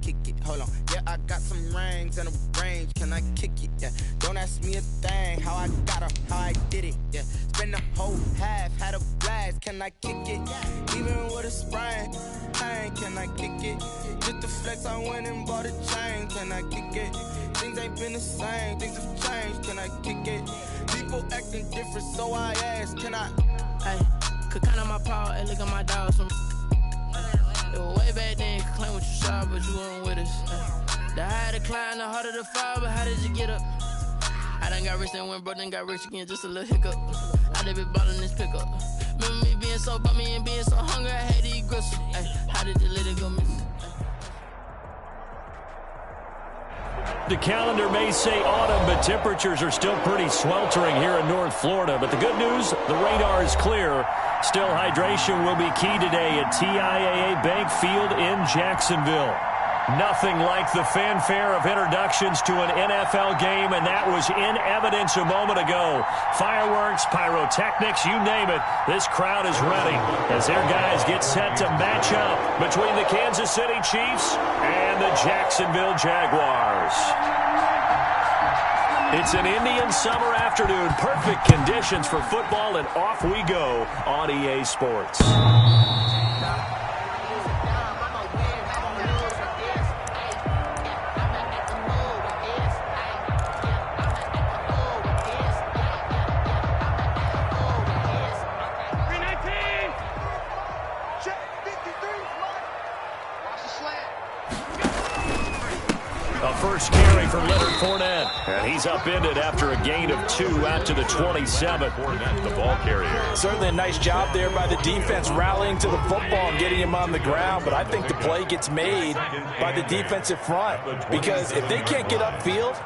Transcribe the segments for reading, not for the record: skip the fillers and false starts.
kick it? Hold on. Yeah, I got some rings and a range. Can I kick it? Yeah. Don't ask me a thing. How I got her, how I did it. Yeah. Spend the whole half, had a blast. Can I kick it? Even with a sprain. Hey, can I kick it? Just the flex, I went and bought a chain. Can I kick it? Things ain't been the same. Things have changed. Can I kick it? People acting different, so I ask. Can I? Hey, could count on my power and look at my dogs from. It was way back then, you could claim what you saw, but you weren't with us. The higher the climb, the harder the fall, but how did you get up? I done got rich and went broke, then got rich again, just a little hiccup. I done been ballin' this pickup. Remember me being so bummy and being so hungry, I had to eat gristle. Ay, how did the little go miss? The calendar may say autumn, but temperatures are still pretty sweltering here in North Florida. But the good news, the radar is clear. Still, hydration will be key today at TIAA Bank Field in Jacksonville. Nothing like the fanfare of introductions to an NFL game, and that was in evidence a moment ago. Fireworks, pyrotechnics, you name it. This crowd is ready as their guys get set to match up between the Kansas City Chiefs and the Jacksonville Jaguars. It's an Indian summer afternoon. Perfect conditions for football, and off we go on EA Sports. First carry for Leonard Fournette. And he's upended after a gain of 2 out to the 27. Fournette, the ball carrier. Certainly a nice job there by the defense rallying to the football and getting him on the ground. But I think the play gets made by the defensive front. Because if they can't get upfield,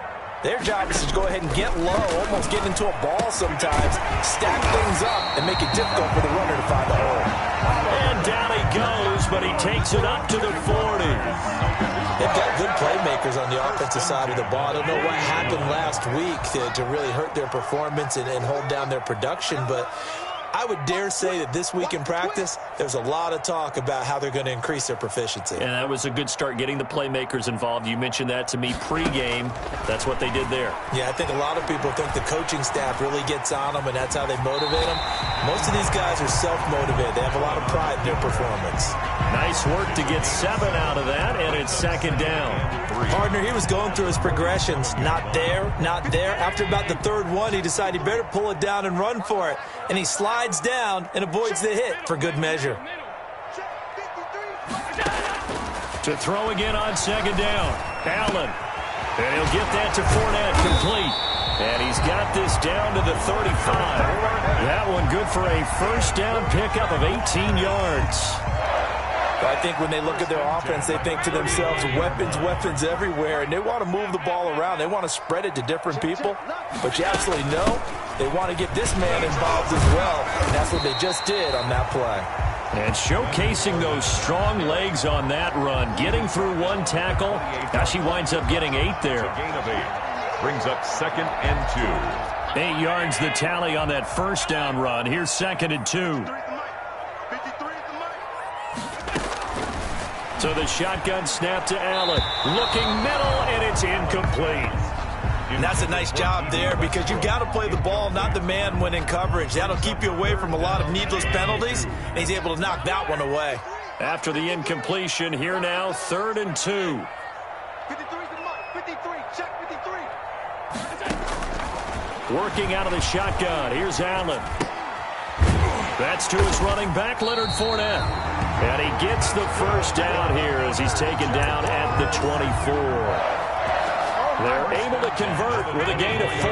their job is to go ahead and get low, almost get into a ball sometimes, stack things up, and make it difficult for the runner to find the hole. And down he goes, but he takes it up to the 40. They've got good playmakers on the offensive side of the ball. I don't know what happened last week to really hurt their performance and hold down their production, but I would dare say that this week in practice, there's a lot of talk about how they're going to increase their proficiency. And that was a good start, getting the playmakers involved. You mentioned that to me pregame. That's what they did there. Yeah, I think a lot of people think the coaching staff really gets on them, and that's how they motivate them. Most of these guys are self-motivated. They have a lot of pride in their performance. Nice work to get 7 out of that, and it's second down. Partner, he was going through his progressions. Not there, not there. After about the third one, he decided he better pull it down and run for it. And he slides down and avoids the hit for good measure. To throw again on second down. Allen. And he'll get that to Fournette, complete. And he's got this down to the 35. That one good for a first down pickup of 18 yards. I think when they look at their offense, they think to themselves, weapons, weapons everywhere, and they want to move the ball around. They want to spread it to different people, but you absolutely know they want to get this man involved as well, and that's what they just did on that play. And showcasing those strong legs on that run, getting through one tackle. Now she winds up getting 8 there. A gain of 8. Brings up 2nd and 2. 8 yards the tally on that first down run. Here's 2nd and 2. So the shotgun snap to Allen. Looking middle, and it's incomplete. And that's a nice job there because you've got to play the ball, not the man when in coverage. That'll keep you away from a lot of needless penalties, and he's able to knock that one away. After the incompletion, here now, 3rd and 2. 53, check 53. Working out of the shotgun. Here's Allen. That's to his running back, Leonard Fournette. And he gets the first down here as he's taken down at the 24. They're able to convert with a gain of 4.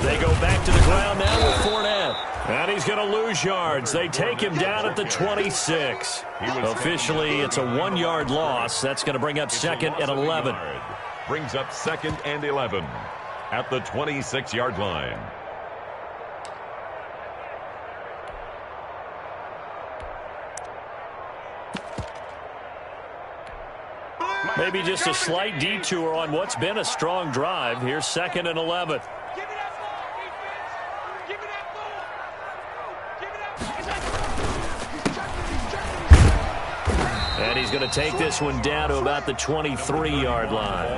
They go back to the ground now with Fournette. And he's going to lose yards. They take him down at the 26. Officially, it's a 1-yard loss. That's going to bring up 2nd and 11. Brings up 2nd and 11 at the 26-yard line. Maybe just a slight detour on what's been a strong drive. Here's 2nd and 11. And he's going to take this one down to about the 23-yard line.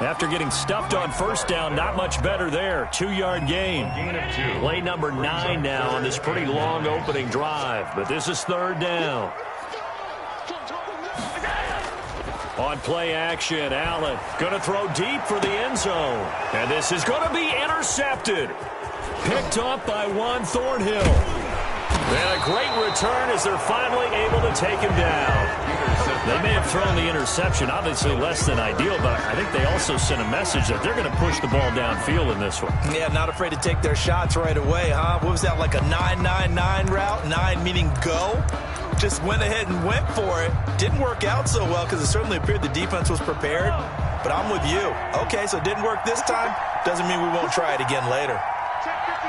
After getting stuffed on first down, not much better there. 2-yard gain. Play number 9 now on this pretty long opening drive. But this is third down. On play action, Allen going to throw deep for the end zone. And this is going to be intercepted. Picked up by Juan Thornhill. And a great return as they're finally able to take him down. They may have thrown the interception, obviously less than ideal, but I think they also sent a message that they're going to push the ball downfield in this one. Yeah, not afraid to take their shots right away, huh? What was that, like a 9-9-9 route? 9 meaning go? Just went ahead and went for it. Didn't work out so well because it certainly appeared the defense was prepared. But I'm with you. Okay, so it didn't work this time. Doesn't mean we won't try it again later. Check 59.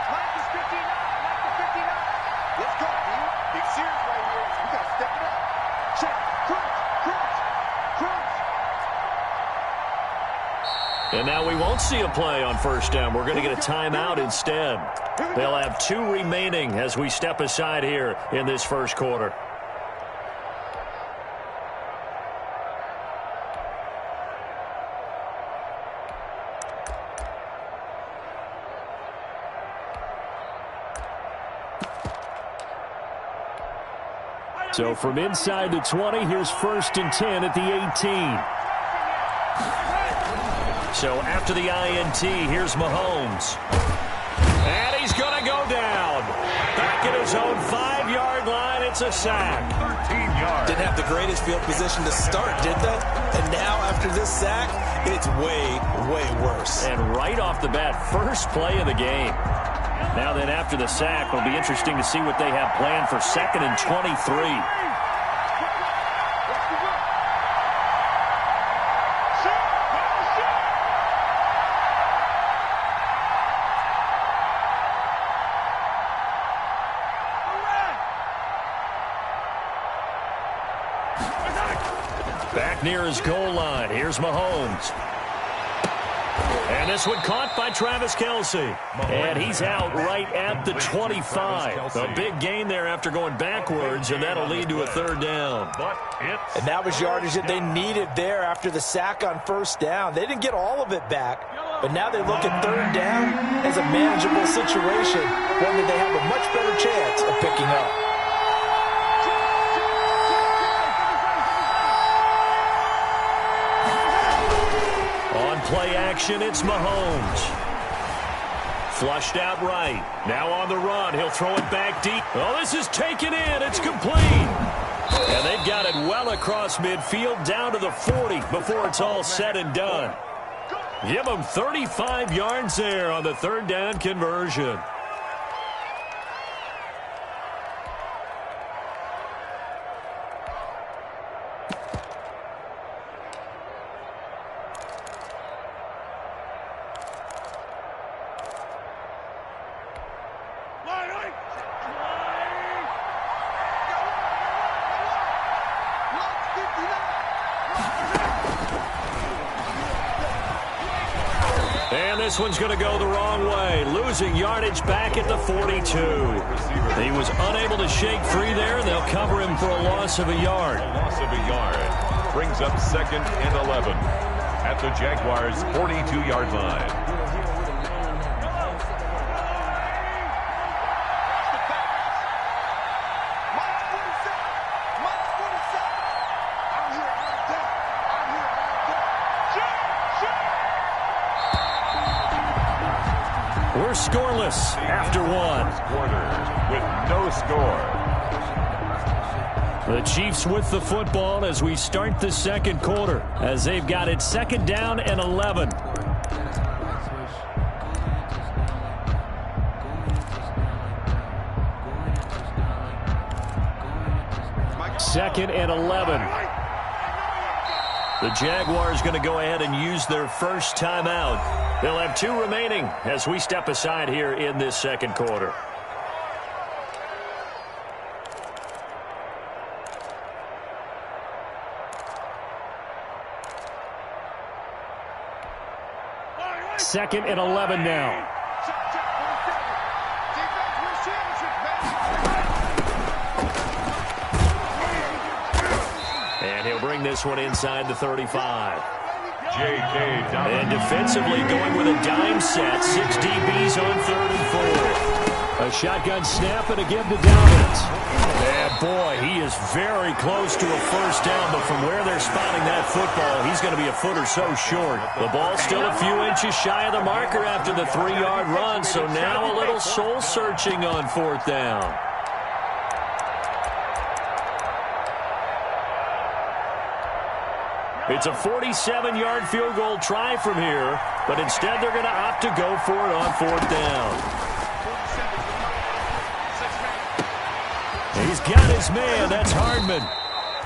Mike is 59. Mike is 59. Let's go, dude. Big series right here. We got to step it up. Check. Crunch. Crunch. Crunch. And now we won't see a play on first down. We're going to get a timeout instead. They'll have 2 remaining as we step aside here in this first quarter. So from inside the 20, here's 1st and 10 at the 18. So after the INT, here's Mahomes. And he's going to go down. Back at his own 5-yard line, it's a sack. 13 yards. Didn't have the greatest field position to start, did they? And now after this sack, it's way, way worse. And right off the bat, first play of the game. Now then, after the sack, it'll be interesting to see what they have planned for 2nd and 23. Back near his goal line. Here's Mahomes. And this one caught by Travis Kelce. And he's out right at the 25. A big gain there after going backwards, and that'll lead to a 3rd down. And that was yardage that they needed there after the sack on first down. They didn't get all of it back, but now they look at 3rd down as a manageable situation, one that they have a much better chance of picking up. Play action, it's Mahomes. Flushed out right. Now on the run. He'll throw it back deep. Oh, this is taken in. It's complete. And they've got it well across midfield down to the 40 before it's all said and done. Give them 35 yards there on the 3rd down conversion. This one's going to go the wrong way, losing yardage back at the 42. He was unable to shake free there, and they'll cover him for a loss of a yard. Loss of a yard brings up 2nd and 11 at the Jaguars' 42-yard line. We're scoreless after one. Quarter with no score. The Chiefs with the football as we start the 2nd quarter, as they've got it 2nd down and 11. 2nd and 11. The Jaguars going to go ahead and use their first timeout. They'll have 2 remaining as we step aside here in this 2nd quarter. Second and 11 now. bring this one inside the 35. J.K. And defensively going with a dime set. 6 DBs on 3rd and 4. A shotgun snap and a give to Dobbins. And boy, he is very close to a first down, but from where they're spotting that football, he's going to be a foot or so short. The ball still a few inches shy of the marker after the 3-yard run, so now a little soul-searching on 4th down. It's a 47-yard field goal try from here, but instead they're going to opt to go for it on 4th down. He's got his man. That's Hardman.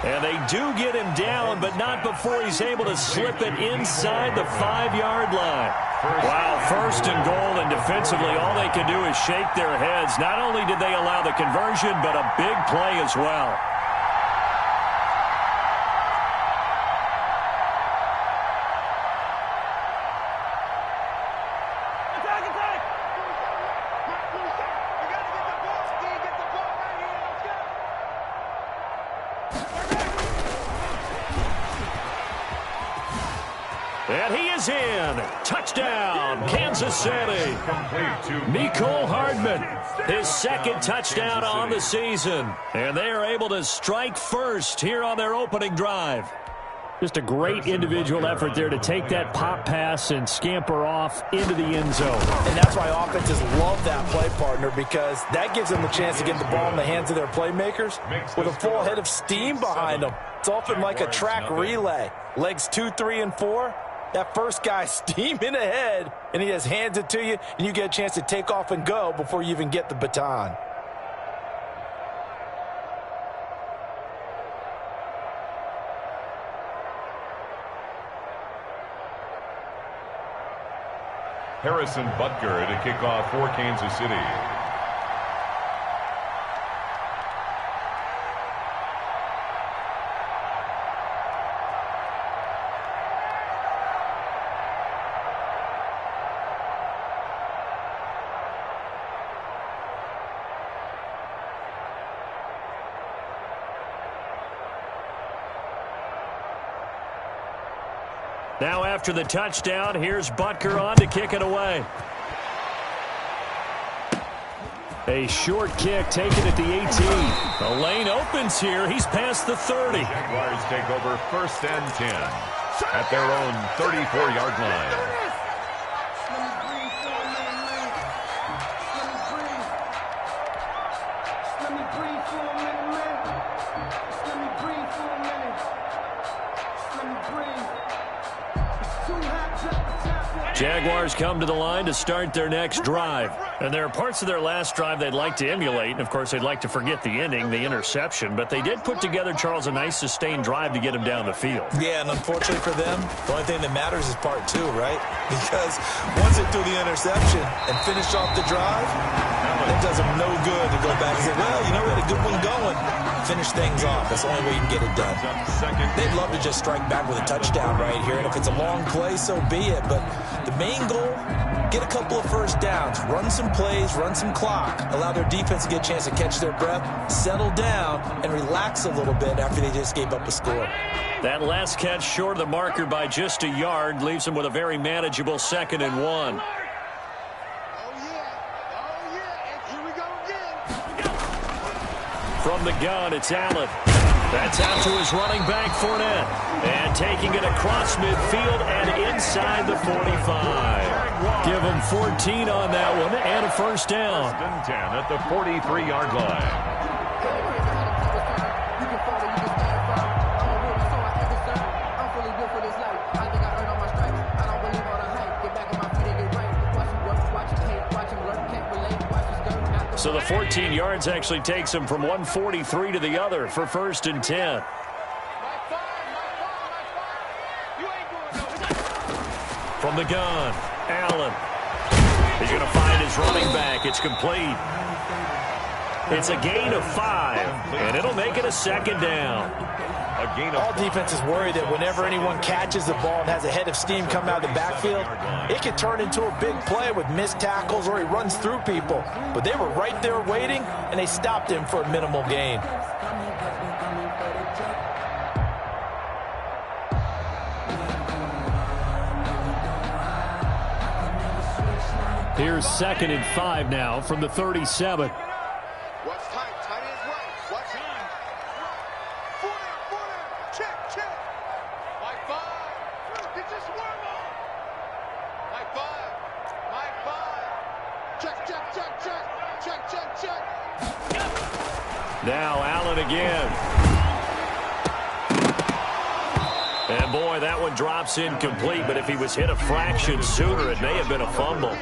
And they do get him down, but not before he's able to slip it inside the 5-yard line. Wow, 1st and goal, and defensively all they can do is shake their heads. Not only did they allow the conversion, but a big play as well. And he is in. Touchdown, Kansas City. Mecole Hardman, his 2nd touchdown on the season. And they are able to strike first here on their opening drive. Just a great individual effort there to take that pop pass and scamper off into the end zone. And that's why offenses love that play, partner, because that gives them the chance to get the ball in the hands of their playmakers with a full head of steam behind them. It's often like a track relay. Legs 2, 3, and 4. That first guy steaming ahead, and he just hands it to you, and you get a chance to take off and go before you even get the baton. Harrison Butker to kick off for Kansas City. Now after the touchdown, here's Butker on to kick it away. A short kick taken at the 18. The lane opens here. He's past the 30. Jaguars take over 1st and 10 at their own 34-yard line. Jaguars come to the line to start their next drive. And there are parts of their last drive they'd like to emulate. And, of course, they'd like to forget the ending, the interception. But they did put together, Charles, a nice sustained drive to get him down the field. Yeah, and unfortunately for them, the only thing that matters is part 2, right? Because once they threw the interception and finished off the drive, it does them no good to go back and say, well, you know, we had a good one going. Finish things off. That's the only way you can get it done. They'd love to just strike back with a touchdown right here. And if it's a long play, so be it. But the main goal, get a couple of first downs, run some plays, run some clock, allow their defense to get a chance to catch their breath, settle down, and relax a little bit after they just gave up a score. That last catch short of the marker by just a yard leaves them with a very manageable 2nd and 1. From the gun, it's Allen. That's out to his running back, Fournette. And taking it across midfield and inside the 45. Give him 14 on that one and a first down. 1st and 10 at the 43-yard line. So the 14 yards actually takes him from 143 to the other for 1st and 10. From the gun, Allen. He's going to find his running back. It's complete. It's a gain of 5, and it'll make it a 2nd down. All defenses worry that whenever anyone catches the ball and has a head of steam come out of the backfield, it can turn into a big play with missed tackles or he runs through people. But they were right there waiting, and they stopped him for a minimal gain. Here's 2nd and 5 now from the 37. What's time? Time is right. What's time? 40. Check. My 5. Get this worm on. My 5. Check. Now Allen again. And boy, that one drops incomplete, but if he was hit a fraction sooner, it may have been a fumble.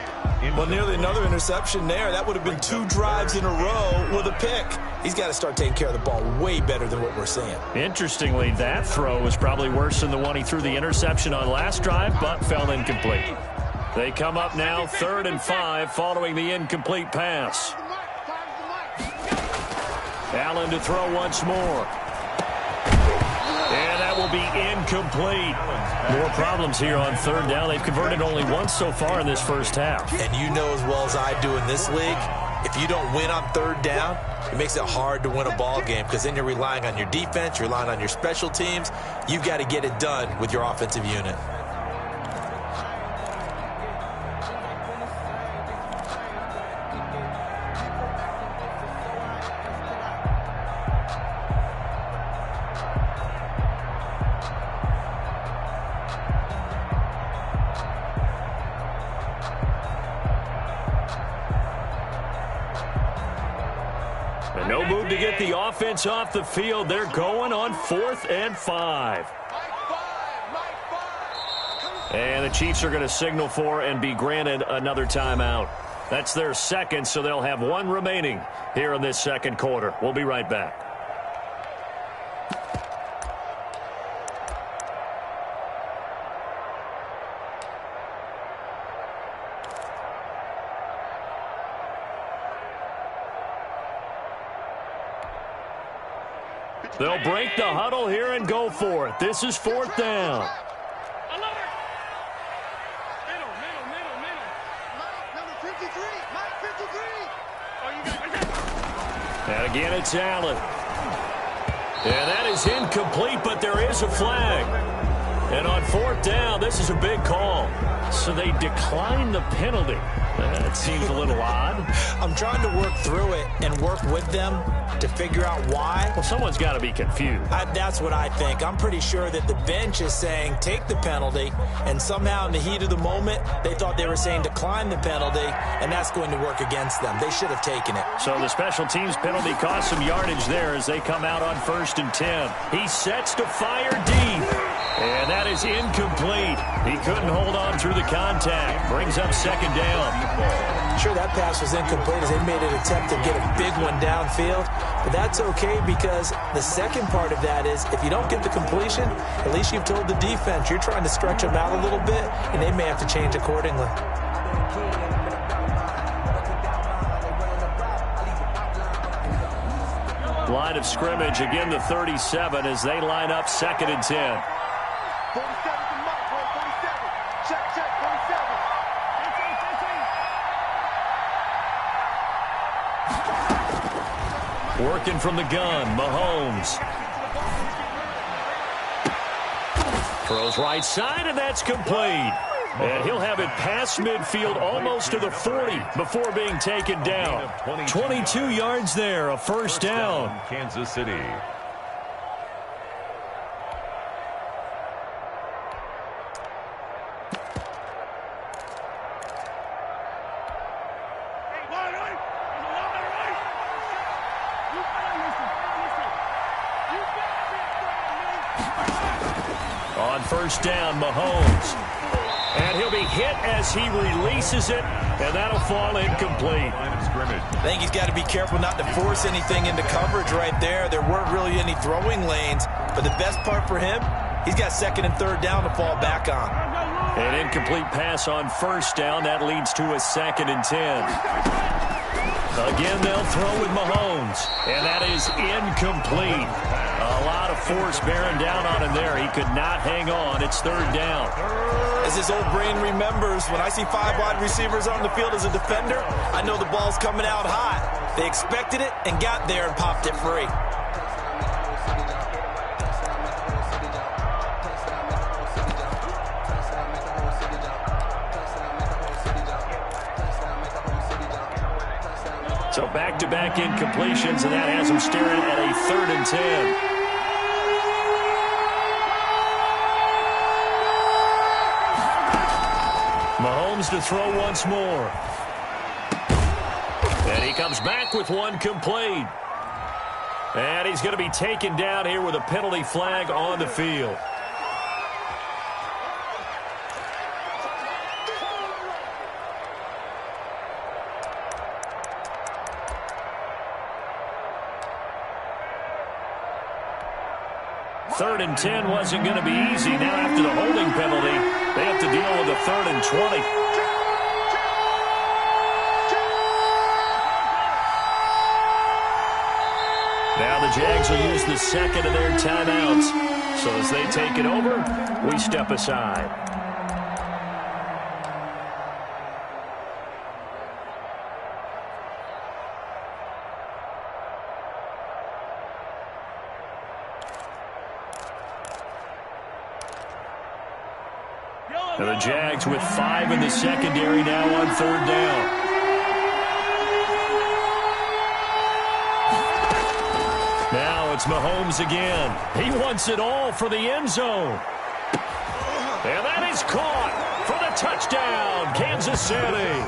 Well, nearly another interception there. That would have been 2 drives in a row with a pick. He's got to start taking care of the ball way better than what we're seeing. Interestingly, that throw was probably worse than the one he threw the interception on last drive, but fell incomplete. They come up now 3rd and 5 following the incomplete pass. Allen to throw once more. And that will be incomplete. More problems here on 3rd down. They've converted only once so far in this first half. And you know as well as I do in this league, if you don't win on 3rd down, it makes it hard to win a ball game because then you're relying on your defense, you're relying on your special teams. You've got to get it done with your offensive unit. And no move to get the offense off the field. They're going on 4th and 5. And the Chiefs are going to signal for and be granted another timeout. That's their 2nd, so they'll have 1 remaining here in this 2nd quarter. We'll be right back. They'll break the huddle here and go for it. This is 4th down. And again, it's Allen. And that is incomplete, but there is a flag. And on 4th down, this is a big call. So they decline the penalty. That seems a little odd. I'm trying to work through it and work with them to figure out why. Well, someone's got to be confused. That's what I think. I'm pretty sure that the bench is saying take the penalty, and somehow in the heat of the moment, they thought they were saying decline the penalty, and that's going to work against them. They should have taken it. So the special teams penalty cost some yardage there as they come out on 1st and 10. He sets to fire deep. And that is incomplete. He couldn't hold on through the contact. Brings up 2nd down. Sure, that pass was incomplete as they made an attempt to get a big one downfield. But that's okay because the second part of that is if you don't get the completion, at least you've told the defense you're trying to stretch them out a little bit, and they may have to change accordingly. Line of scrimmage, again the 37 as they line up 2nd and 10. 47 to Mike, 47. Check, 47. Working from the gun, Mahomes. Throws right side, and that's complete. And he'll have it past midfield almost to the 40 before being taken down. 22 yards there, a 1st down. Kansas City. On 1st down, Mahomes. And he'll be hit as he releases it, and that'll fall incomplete. Line of scrimmage. I think he's got to be careful not to force anything into coverage right there. There weren't really any throwing lanes, but the best part for him, he's got 2nd and 3rd down to fall back on. An incomplete pass on 1st down. That leads to a 2nd and 10. Again, they'll throw with Mahomes, and that is incomplete. A lot of force bearing down on him there. He could not hang on. It's 3rd down. As his old brain remembers, when I see 5 wide receivers on the field as a defender, I know the ball's coming out hot. They expected it and got there and popped it free. So back-to-back incompletions, and that has them staring at a 3rd and 10. Mahomes to throw once more. And he comes back with one complete. And he's going to be taken down here with a penalty flag on the field. Third and 10 wasn't going to be easy. Now after the holding penalty, they have to deal with a 3rd and 20. Now the Jags will use the second of their timeouts. So as they take it over, we step aside. And the Jags with 5 in the secondary now on 3rd down. Now it's Mahomes again. He wants it all for the end zone. And that is caught for the touchdown, Kansas City.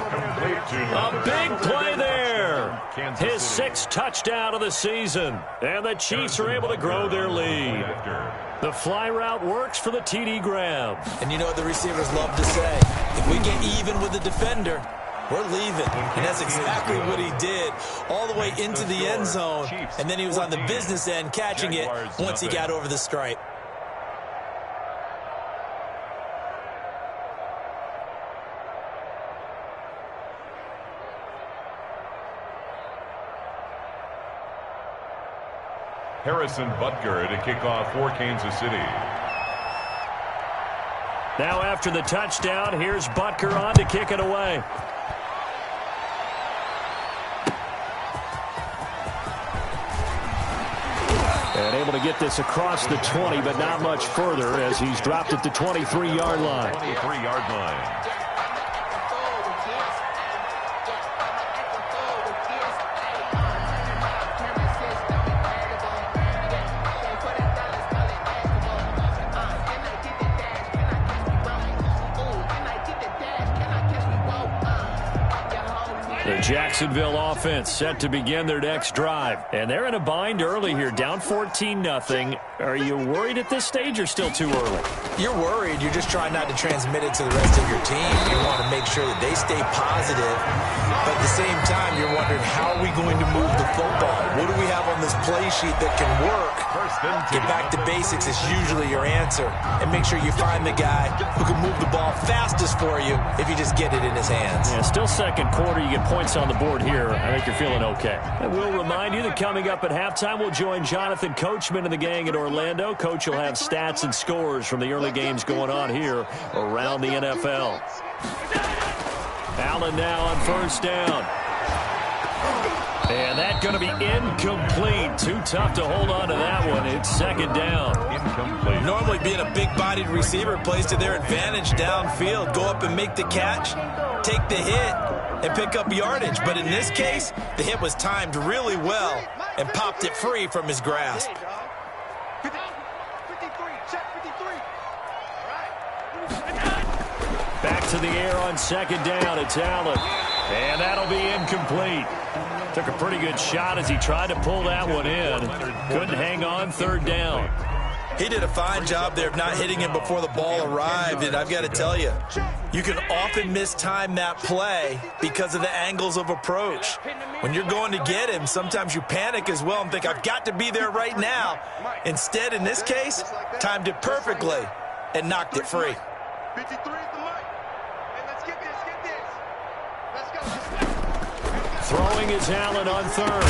A big play there. His 6th touchdown of the season. And the Chiefs are able to grow their lead. The fly route works for the TD grab. And you know what the receivers love to say? If we get even with the defender, we're leaving. And that's exactly what he did all the way into the end zone. And then he was on the business end catching it once he got over the stripe. Harrison Butker to kick off for Kansas City. Now after the touchdown, here's Butker on to kick it away. And able to get this across the 20, but not much further as he's dropped at the 23-yard line. 23-yard line. The Jacksonville offense set to begin their next drive. And they're in a bind early here, down 14-0. Are you worried at this stage or still too early? You're worried. You're just trying not to transmit it to the rest of your team. You want to make sure that they stay positive. But at the same time, you're wondering, how are we going to move the football? What do we have on this play sheet that can work? Get back to basics is usually your answer. And make sure you find the guy who can move the ball fastest for you if you just get it in his hands. Yeah, still second quarter. You get points on the board here. I think you're feeling okay. And we'll remind you that coming up at halftime, we'll join Jonathan Coachman and the gang at Orlando. Coach will have stats and scores from the early games going on here around the NFL. Allen now on 1st down. And that's going to be incomplete. Too tough to hold on to that one. It's 2nd down. Incomplete. Normally being a big-bodied receiver plays to their advantage downfield. Go up and make the catch, take the hit, and pick up yardage. But in this case, the hit was timed really well and popped it free from his grasp. 53, check 53. Back to the air on 2nd down. It's Allen. And that'll be incomplete. Took a pretty good shot as he tried to pull that one in. Couldn't hang on. 3rd down. He did a fine job there of not hitting him before the ball arrived. And I've got to tell you, you can often mistime that play because of the angles of approach. When you're going to get him, sometimes you panic as well and think, I've got to be there right now. Instead, in this case, timed it perfectly and knocked it free. 53 is the mic. And let's get this. Let's go. Throwing is Allen on 3rd.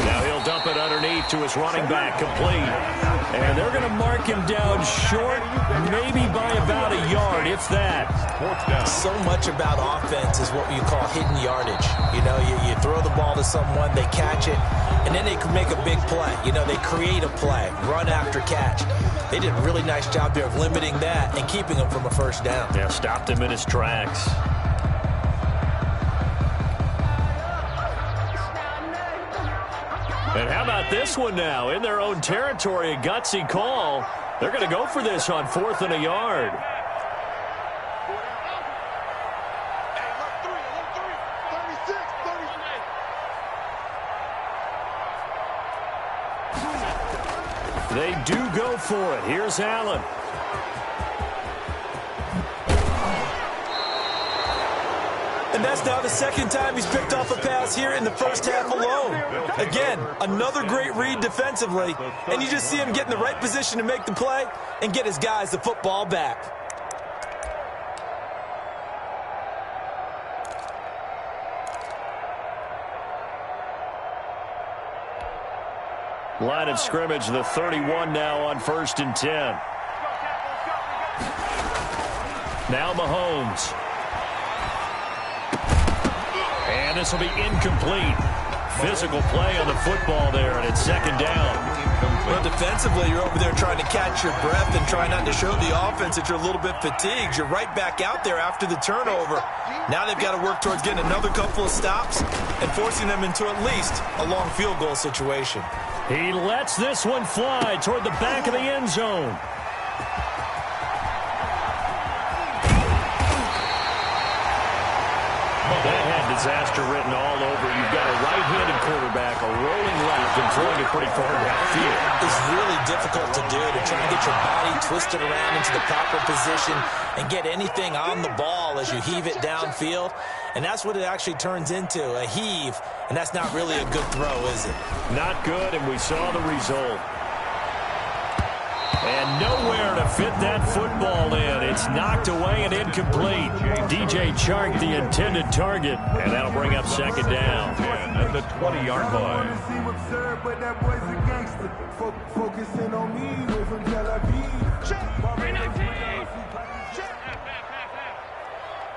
Now he'll dump it underneath to his running back, complete. And they're going to mark him down short, maybe by about a yard, if that. So much about offense is what you call hidden yardage. You know, you throw the ball to someone, they catch it, and then they can make a big play. You know, they create a play, run after catch. They did a really nice job there of limiting that and keeping him from a 1st down. Yeah, stopped him in his tracks. And how about this one now? In their own territory, a gutsy call. They're going to go for this on 4th and a yard. They do go for it. Here's Allen. And that's now the second time he's picked off a pass here in the first half alone. Again, another great read defensively. And you just see him get in the right position to make the play and get his guys the football back. Line of scrimmage, the 31 now on 1st and 10. Now Mahomes. And this will be incomplete. Physical play on the football there, and it's 2nd down. Well, defensively, you're over there trying to catch your breath and try not to show the offense that you're a little bit fatigued. You're right back out there after the turnover. Now they've got to work towards getting another couple of stops and forcing them into at least a long field goal situation. He lets this one fly toward the back of the end zone. That had disaster written all over. You've got a right-handed quarterback, a rolling left, and throwing it pretty far downfield. It's really difficult to do, to try and get your body twisted around into the proper position and get anything on the ball as you heave it downfield. And that's what it actually turns into, a heave. And that's not really a good throw, is it? Not good, and we saw the result. And nowhere to fit that football in. It's knocked away and incomplete. DJ Chark, the intended target, and that'll bring up 2nd down. At the 20-yard line. Focusing on me from Tel Aviv. Check.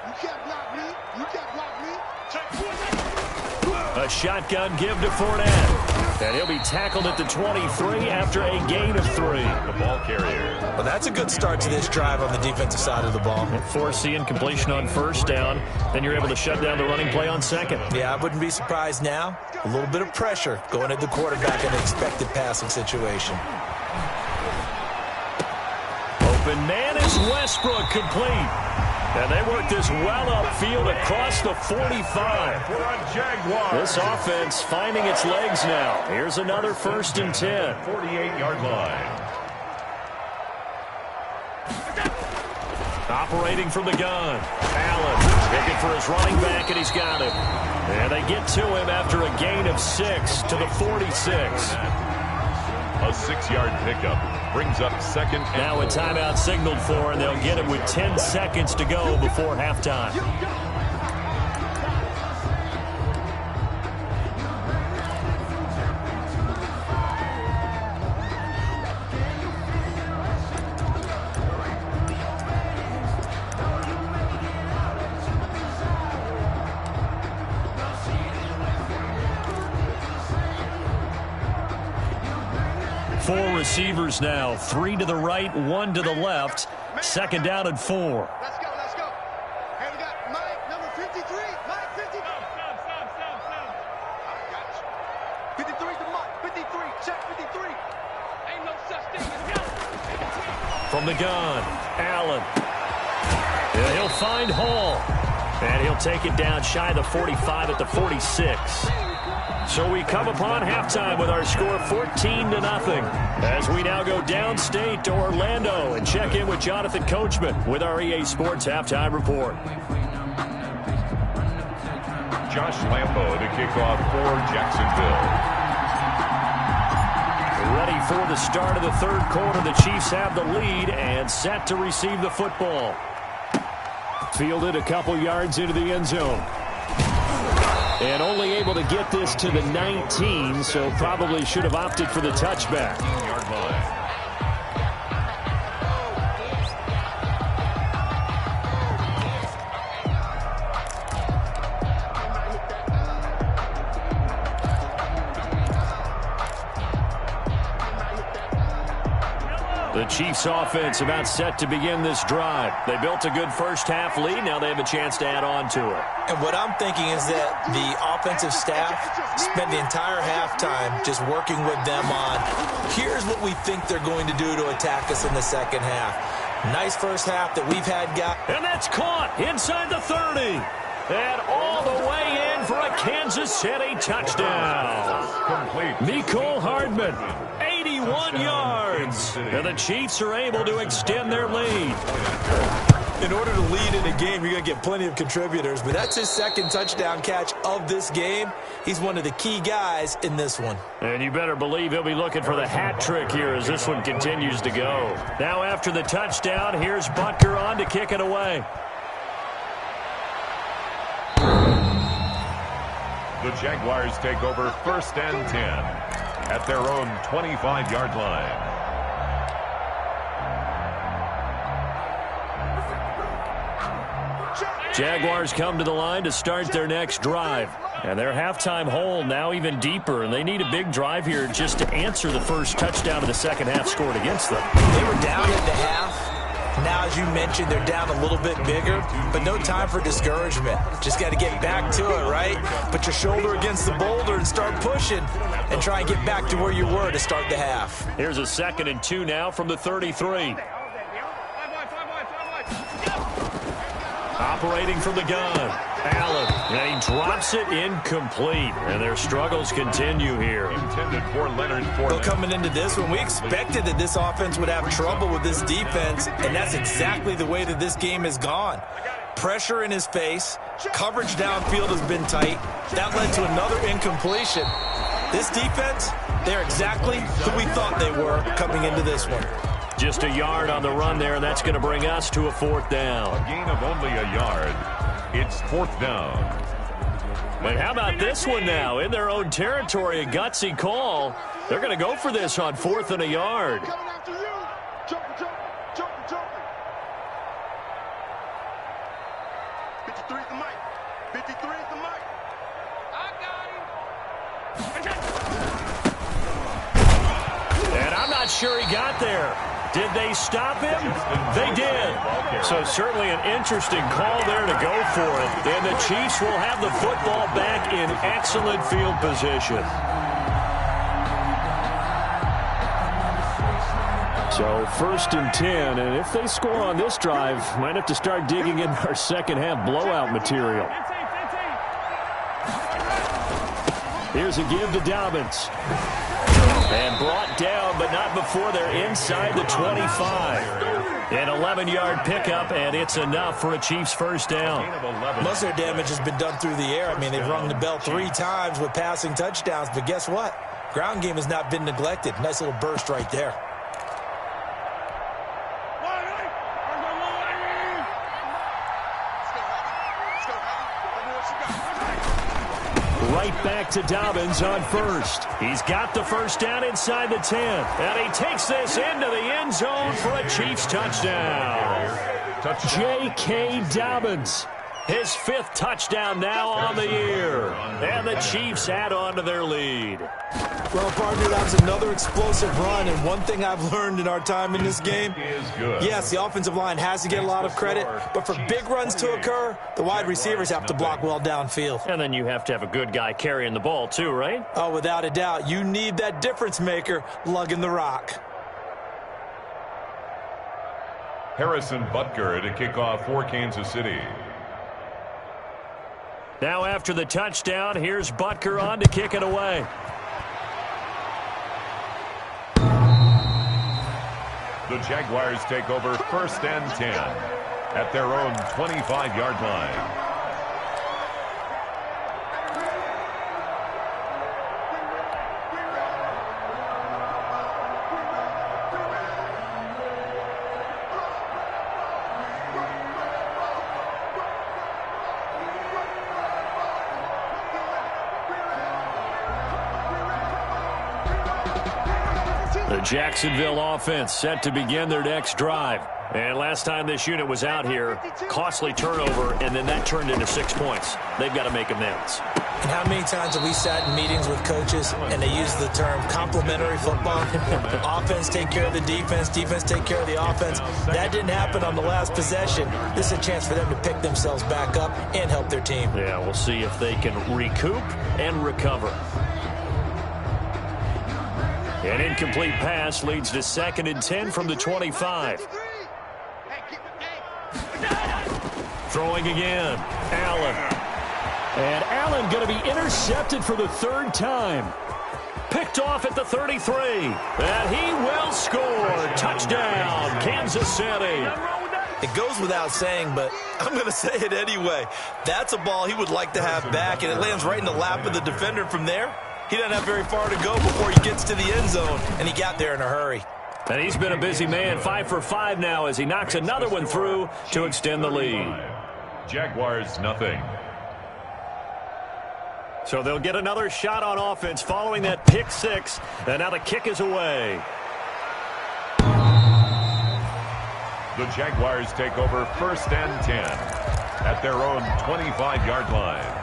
You can't block me. You can't block me. A shotgun give to Fournette. And he'll be tackled at the 23 after a gain of 3. The ball carrier. Well, that's a good start to this drive on the defensive side of the ball. Force the incompletion on 1st down. Then you're able to shut down the running play on 2nd. Yeah, I wouldn't be surprised now. A little bit of pressure going at the quarterback in an expected passing situation. Open man is Westbrook, complete. And they work this well upfield across the 45. This offense finding its legs now. Here's another 1st and 10. 48-yard line. Operating from the gun. Allen looking for his running back, and he's got him. And they get to him after a gain of 6 to the 46. A 6-yard pickup brings up 2nd and now a timeout signaled for, and they'll get it with 10 seconds to go before halftime. Four receivers now, 3 to the right, 1 to the left. 2nd down and 4. Let's go, let's go. Hey, we got Mike, number 53. Mike, 53. I got you. 53 to Mike, 53. Check 53. Ain't no such thing as go. From the gun, Allen. And he'll find Hall. And he'll take it down shy of the 45 at the 46. So we come upon halftime with our score 14-0 as we now go downstate to Orlando and check in with Jonathan Coachman with our EA Sports Halftime Report. Josh Lambo to kick off for Jacksonville. Ready for the start of the 3rd quarter. The Chiefs have the lead and set to receive the football. Fielded a couple yards into the end zone. And only able to get this to the 19, so probably should have opted for the touchback. 15-yard line. The Chiefs offense about set to begin this drive. They built a good first half lead. Now they have a chance to add on to it. And what I'm thinking is that the offensive staff spent the entire halftime just working with them on, here's what we think they're going to do to attack us in the second half. Nice first half that we've had, guys. And that's caught inside the 30. And all the way in for a Kansas City touchdown. Complete. Mecole Hardman, 81 yards. And the Chiefs are able to extend their lead. In order to lead in a game, you're going to get plenty of contributors, but that's his second touchdown catch of this game. He's one of the key guys in this one. And you better believe he'll be looking for the hat trick here as this one continues to go. Now after the touchdown, here's Butker on to kick it away. The Jaguars take over 1st and 10 at their own 25-yard line. Jaguars come to the line to start their next drive. And their halftime hole now even deeper, and they need a big drive here just to answer the first touchdown of the second half scored against them. They were down at the half. Now, as you mentioned, they're down a little bit bigger, but no time for discouragement. Just got to get back to it, right? Put your shoulder against the boulder and start pushing and try and get back to where you were to start the half. Here's a 2nd and 2 now from the 33. Operating from the gun, Allen, and he drops it incomplete. And their struggles continue here. Intended for Leonard Fournette. Well, coming into this one, we expected that this offense would have trouble with this defense, and that's exactly the way that this game has gone. Pressure in his face, coverage downfield has been tight. That led to another incompletion. This defense, they're exactly who we thought they were coming into this one. Just a yard on the run there, and that's going to bring us to a 4th down. A gain of only a yard. It's 4th down. And how about this one now? In their own territory, a gutsy call. They're going to go for this on 4th and a yard. Coming after you. Jumping. 53 is the mic. 53 is the mic. I got him. And I'm not sure he got there. Did they stop him? They did. So certainly an interesting call there to go for it. And the Chiefs will have the football back in excellent field position. So 1st and 10, and if they score on this drive, might have to start digging in our second half blowout material. Here's a give to Dobbins. And brought down, but not before they're inside the 25. An 11-yard pickup, and it's enough for a Chiefs first down. Most of their damage has been done through the air. I mean, they've rung the bell 3 times with passing touchdowns, but guess what? Ground game has not been neglected. Nice little burst right there. Right back to Dobbins on 1st. He's got the first down inside the 10. And he takes this into the end zone for a Chiefs touchdown. J.K. Dobbins. His 5th touchdown now on the year. And the Chiefs add on to their lead. Well, partner, that was another explosive run, and one thing I've learned in our time in this game, yes, the offensive line has to get a lot of credit, but for big runs to occur, the wide receivers have to block well downfield. And then you have to have a good guy carrying the ball too, right? Oh, without a doubt. You need that difference maker lugging the rock. Harrison Butker to kick off for Kansas City. Now after the touchdown, here's Butker on to kick it away. The Jaguars take over 1st and 10 at their own 25-yard line. The Jacksonville offense set to begin their next drive. And last time this unit was out here, costly turnover, and then that turned into 6 points. They've got to make amends. And how many times have we sat in meetings with coaches and they use the term complementary football? Offense take care of the defense, defense take care of the offense. That didn't happen on the last possession. This is a chance for them to pick themselves back up and help their team. Yeah, we'll see if they can recoup and recover. An incomplete pass leads to 2nd and 10 from the 25. Throwing again, Allen. And Allen going to be intercepted for the 3rd time. Picked off at the 33. And he will score. Touchdown, Kansas City. It goes without saying, but I'm going to say it anyway. That's a ball he would like to have back, and it lands right in the lap of the defender from there. He doesn't have very far to go before he gets to the end zone, and he got there in a hurry. And he's been a busy man, 5 for 5 now as he knocks another one through to extend the lead. Jaguars nothing. So they'll get another shot on offense following that pick 6, and now the kick is away. The Jaguars take over 1st and 10 at their own 25-yard line.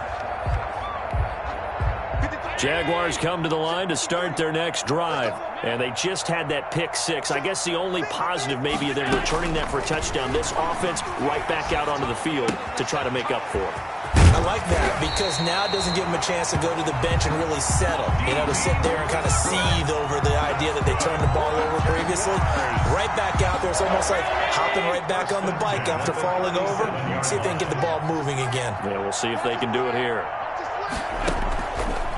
Jaguars come to the line to start their next drive, and they just had that pick 6. I guess the only positive maybe than returning that for a touchdown. This offense right back out onto the field to try to make up for it. I like that because now it doesn't give them a chance to go to the bench and really settle. You know, to sit there and kind of seethe over the idea that they turned the ball over previously. Right back out there. It's almost like hopping right back on the bike after falling over. See if they can get the ball moving again. Yeah, we'll see if they can do it here.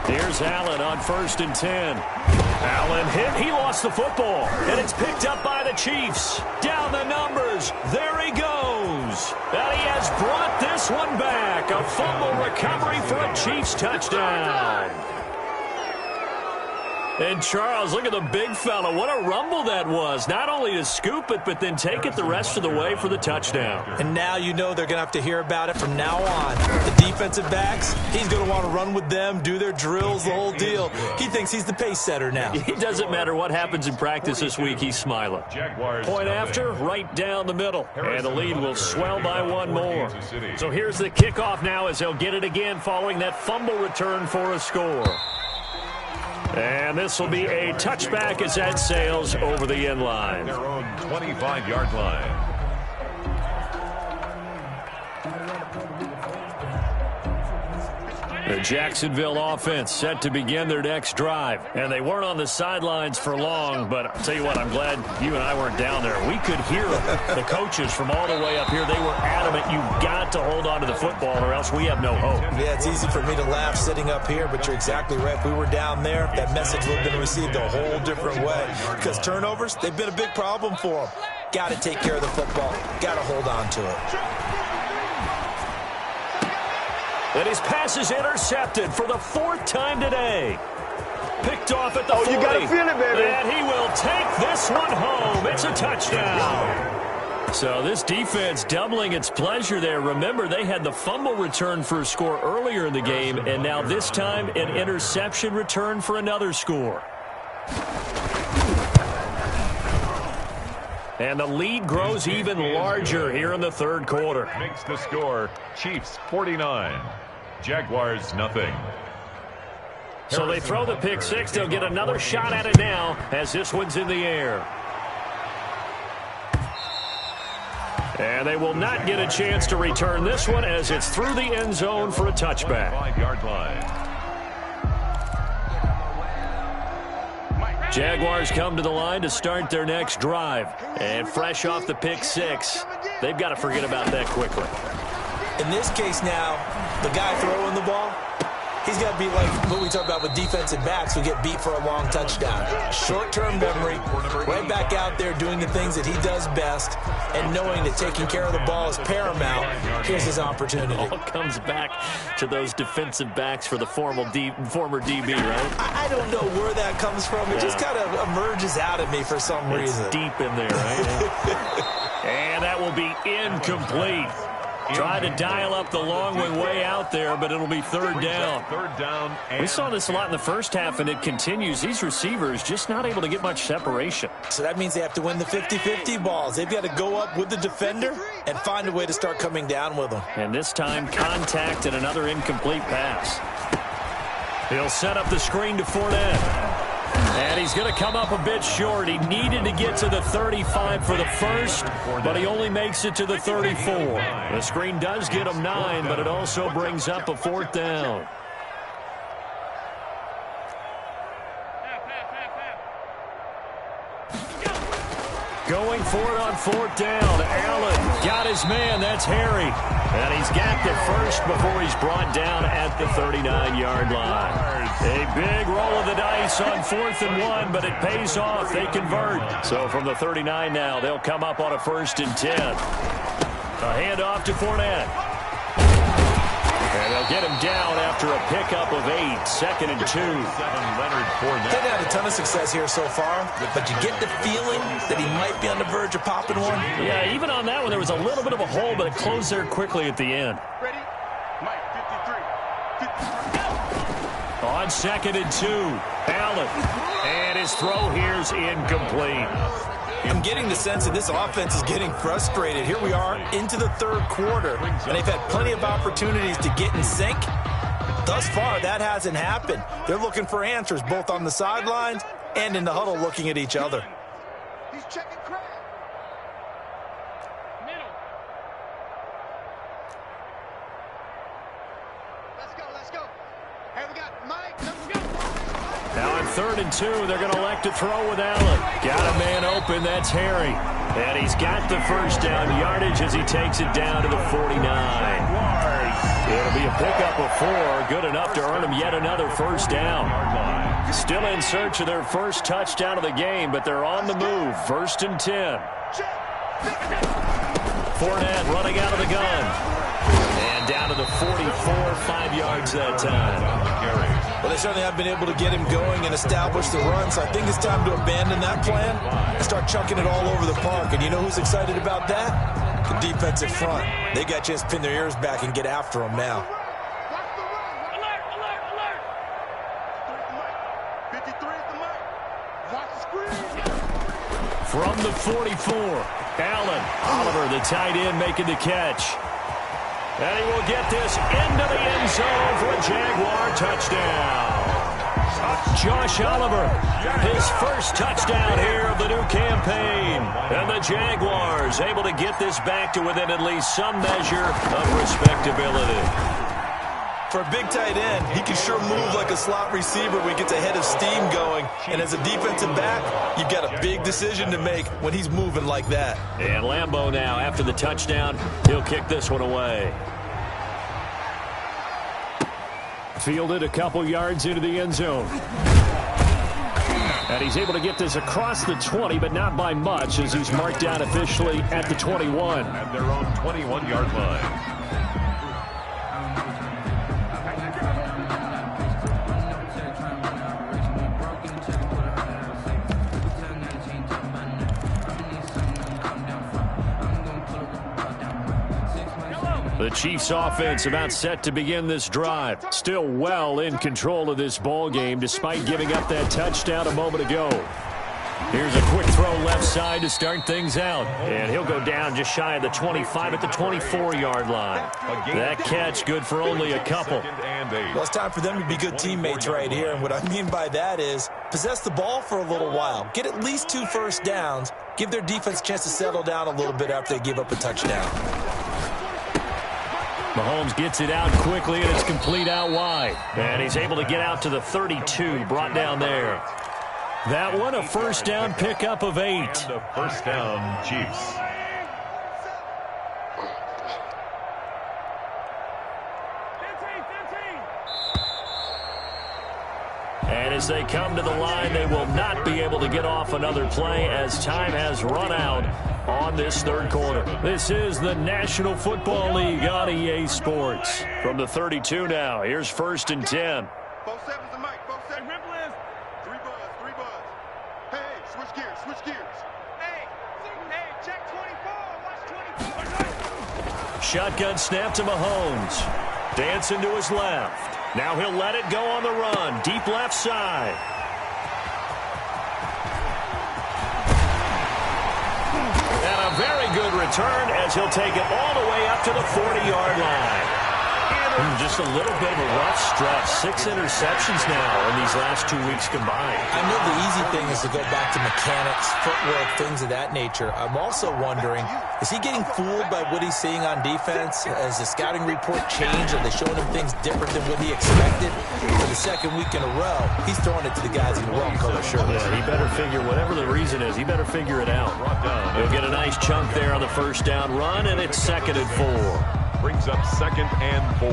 Here's Allen on 1st and 10. Allen hit. He lost the football. And it's picked up by the Chiefs. Down the numbers. There he goes. And he has brought this one back. A fumble recovery for a Chiefs touchdown. And Charles, look at the big fella. What a rumble that was. Not only to scoop it, but then take it the rest of the way for the touchdown. And now you know they're going to have to hear about it from now on. The defensive backs, he's going to want to run with them, do their drills, the whole deal. He thinks he's the pace setter now. It doesn't matter what happens in practice this week. He's smiling. Point after, right down the middle. And the lead will swell by one more. So here's the kickoff now as they'll get it again following that fumble return for a score. And this will be a touchback as that sails over the end line. Their own 25-yard line. The Jacksonville offense set to begin their next drive. And they weren't on the sidelines for long, but I'll tell you what, I'm glad you and I weren't down there. We could hear the coaches from all the way up here. They were adamant, you've got to hold on to the football or else we have no hope. Yeah, it's easy for me to laugh sitting up here, but you're exactly right. If we were down there, that message would have been received a whole different way. Because turnovers, they've been a big problem for them. Got to take care of the football. Got to hold on to it. And his pass is intercepted for the 4th time today. Picked off at the 40. You got to feel it, baby. And he will take this one home. It's a touchdown. So this defense doubling its pleasure there. Remember, they had the fumble return for a score earlier in the game, and now this time an interception return for another score. And the lead grows even larger here in the 3rd quarter. Makes the score Chiefs 49, Jaguars nothing. So they throw the pick 6. They'll get another shot at it now as this one's in the air. And they will not get a chance to return this one as it's through the end zone for a touchback. 5-yard line. Jaguars come to the line to start their next drive. And fresh off the pick 6, they've got to forget about that quickly. In this case now, the guy throwing the ball, he's got to be like what we talk about with defensive backs who get beat for a long touchdown. Short-term memory, right back out there doing the things that he does best, and knowing that taking care of the ball is paramount. Here's his opportunity. All comes back to those defensive backs for the former DB, right? I don't know where that comes from. It just kind of emerges out of me for some reason. It's deep in there, right? And that will be incomplete. Try to dial up the long way out there, but it'll be 3rd down. 3rd down. We saw this a lot in the first half, and it continues. These receivers just not able to get much separation. So that means they have to win the 50-50 balls. They've got to go up with the defender and find a way to start coming down with them. And this time, contact and another incomplete pass. He'll set up the screen to Fournette. And he's going to come up a bit short. He needed to get to the 35 for the first, but he only makes it to the 34. The screen does get him 9, but it also brings up a 4th down. Going for it on 4th down. Allen got his man. That's Harry. And he's got the first before he's brought down at the 39-yard line. A big roll of the dice on 4th and 1, but it pays off. They convert. So from the 39 now, they'll come up on a 1st and 10. A handoff to Fournette. And they'll get him down after a pickup of 8. 2nd and 2. They've had a ton of success here so far, but you get the feeling that he might be on the verge of popping one. Yeah, even on that one, there was a little bit of a hole, but it closed there quickly at the end. Ready? Mike, 53. On 2nd and 2, Allen. And his throw here's incomplete. I'm getting the sense that this offense is getting frustrated. Here we are into the 3rd quarter, and they've had plenty of opportunities to get in sync. Thus far, that hasn't happened. They're looking for answers both on the sidelines and in the huddle looking at each other. He's checking crap. Middle. Let's go. Hey, we got Mike. Let's go. Now on 3rd and 2, they're going to elect to throw with Allen. Got a man open, that's Harry. And he's got the first down yardage as he takes it down to the 49. It'll be a pickup of 4, good enough to earn them yet another first down. Still in search of their first touchdown of the game, but they're on the move. 1st and 10. Fournette running out of the gun. And down to the 44, 5 yards that time. Well, they certainly have been able to get him going and establish the run, so I think it's time to abandon that plan and start chunking it all over the park. And you know who's excited about that? The defensive front. They got a chance to pin their ears back and get after him now. Alert! 53 at the mark. Watch the screen. From the 44, Allen. Oliver, the tight end, making the catch. And he will get this into the end zone for a Jaguar touchdown. Josh Oliver, his first touchdown here of the new campaign. And the Jaguars able to get this back to within at least some measure of respectability. For a big tight end, he can sure move like a slot receiver when he gets a head of steam going. And as a defensive back, you've got a big decision to make when he's moving like that. And Lambeau now, after the touchdown, he'll kick this one away. Fielded a couple yards into the end zone. And he's able to get this across the 20, but not by much, as he's marked down officially at the 21. At their own 21-yard line. The Chiefs offense about set to begin this drive. Still well in control of this ball game despite giving up that touchdown a moment ago. Here's a quick throw left side to start things out. And he'll go down just shy of the 25 at the 24-yard line. That catch good for only a couple. Well, it's time for them to be good teammates right here. And what I mean by that is possess the ball for a little while. Get at least 2 first downs. Give their defense a chance to settle down a little bit after they give up a touchdown. Mahomes gets it out quickly, and it's complete out wide. And he's able to get out to the 32, brought down there. That one, a first down pickup of 8. And a first down, Chiefs. And as they come to the line, they will not be able to get off another play as time has run out on this 3rd quarter. This is the National Football League on EA Sports. From the 32 now, here's 1st and 10. 4-7's the mic. 4-7. Ripple is 3 buzz. Hey, switch gears. Hey, check 24. Watch 24. Shotgun snap to Mahomes. Dancing to his left. Now he'll let it go on the run. Deep left side. And a very good return as he'll take it all the way up to the 40-yard line. Just a little bit of a rough stretch. 6 interceptions now in these last 2 weeks combined. I know the easy thing is to go back to mechanics, footwork, things of that nature. I'm also wondering, is he getting fooled by what he's seeing on defense? Has the scouting report changed? Are they showing him things different than what he expected? For the second week in a row, he's throwing it to the guys in the wrong color shirt. Yeah, he better figure, whatever the reason is, he better figure it out. He'll get a nice chunk there on the first down run, and it's 2nd and 4. Brings up 2nd and 4.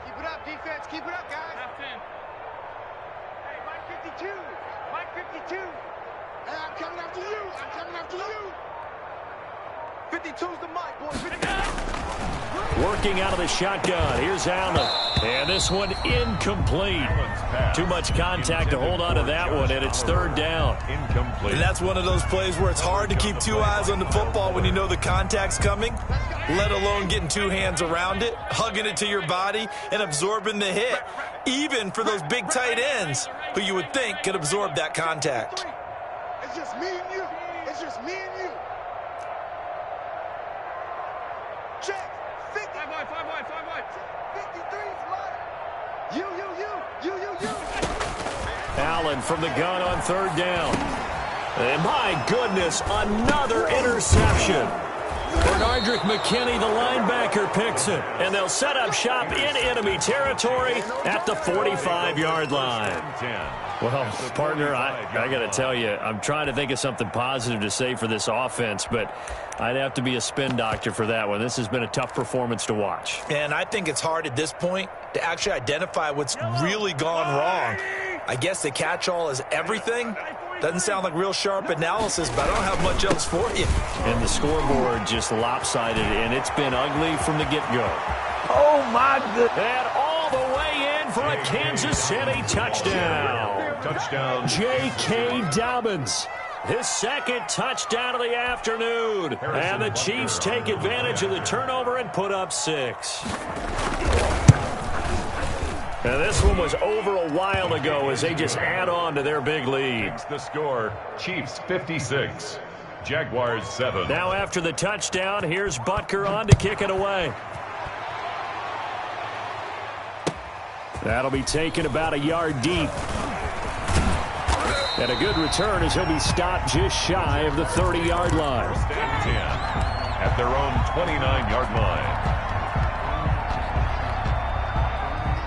Keep it up, defense. Keep it up, guys. Hey, Mike 52. Mike 52. Hey, I'm coming after you. I'm coming after you. 52's the mic, boys. 52. Working out of the shotgun. Here's Allen. And this one incomplete. Too much contact to hold on to that one, and it's 3rd down. Incomplete. And that's one of those plays where it's hard to keep 2 eyes on the football when you know the contact's coming, let alone getting 2 hands around it, hugging it to your body, and absorbing the hit, even for those big tight ends who you would think could absorb that contact. It's just me and you. It's just me and you. Check. 50. 5 wide. 53's mine. You. Allen from the gun on 3rd down. And my goodness, another interception. Bernardrick McKinney, the linebacker, picks it. And they'll set up shop in enemy territory at the 45-yard line. Well, partner, I got to tell you, I'm trying to think of something positive to say for this offense, but I'd have to be a spin doctor for that one. This has been a tough performance to watch. And I think it's hard at this point to actually identify what's really gone wrong. I guess the catch-all is everything. Doesn't sound like real sharp analysis, but I don't have much else for you. And the scoreboard just lopsided, and it's been ugly from the get-go. Oh, my goodness. And all the way in for a Kansas City touchdown. Touchdown. J.K. Dobbins. His 2nd touchdown of the afternoon. And the Chiefs take advantage of the turnover and put up 6. Now, this one was over a while ago as they just add on to their big lead. The score, Chiefs 56, Jaguars 7. Now after the touchdown, here's Butker on to kick it away. That'll be taken about a yard deep. And a good return as he'll be stopped just shy of the 30-yard line. 1st and 10 at their own 29-yard line.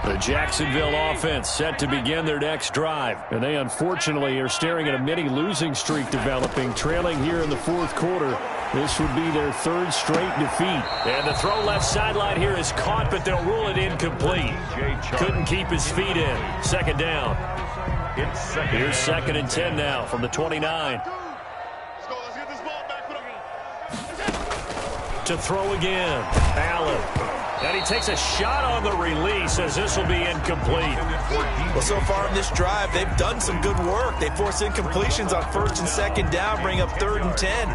The Jacksonville offense set to begin their next drive. And they unfortunately are staring at a mini losing streak developing, trailing here in the 4th quarter. This would be their 3rd straight defeat. And the throw left sideline here is caught, but they'll rule it incomplete. Couldn't keep his feet in. 2nd down. Here's 2nd and 10 now from the 29. Let's get this ball back. To throw again. Allen. And he takes a shot on the release as this will be incomplete. Well, so far in this drive, they've done some good work. They force incompletions on 1st and 2nd down, bring up 3rd and 10.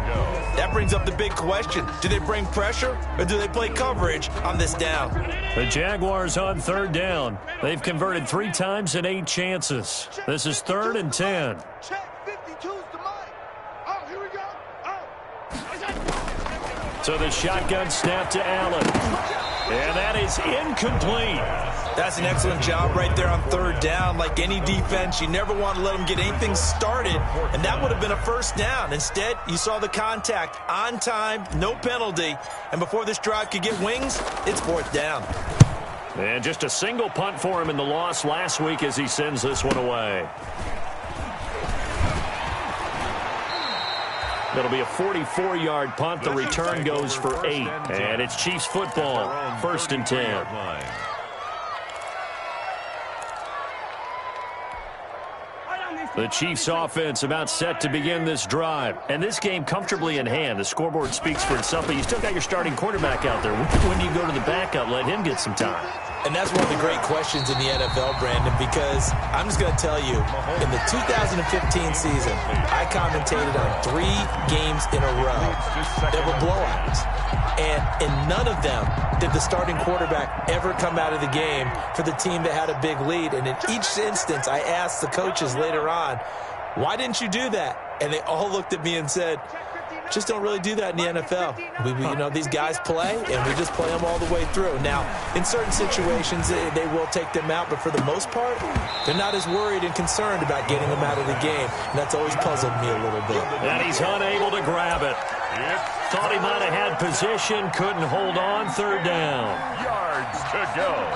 That brings up the big question. Do they bring pressure or do they play coverage on this down? The Jaguars on 3rd down. They've converted 3 times in 8 chances. This is 3rd and 10. Check. 52's the mic. Oh, here we go. So the shotgun snap to Allen. And that is incomplete. That's an excellent job right there on 3rd down. Like any defense, you never want to let them get anything started, and that would have been a 1st down. Instead, you saw the contact on time, no penalty, and before this drive could get wings, it's 4th down. And just a single punt for him in the loss last week as he sends this one away. It'll be a 44-yard punt. The return goes for 8. And it's Chiefs football, 1st and 10. The Chiefs offense about set to begin this drive. And this game comfortably in hand. The scoreboard speaks for itself, but you still got your starting quarterback out there. When do you go to the backup, let him get some time? And that's one of the great questions in the NFL, Brandon, because I'm just going to tell you, in the 2015 season, I commentated on 3 games in a row that were blowouts. And in none of them did the starting quarterback ever come out of the game for the team that had a big lead. And in each instance, I asked the coaches later on, why didn't you do that? And they all looked at me and said, Just don't really do that in the NFL. These guys play, and we just play them all the way through. Now, in certain situations, they will take them out, but for the most part, they're not as worried and concerned about getting them out of the game, and that's always puzzled me a little bit. And he's unable to grab it. Thought he might have had position, couldn't hold on, third down. Yards to go.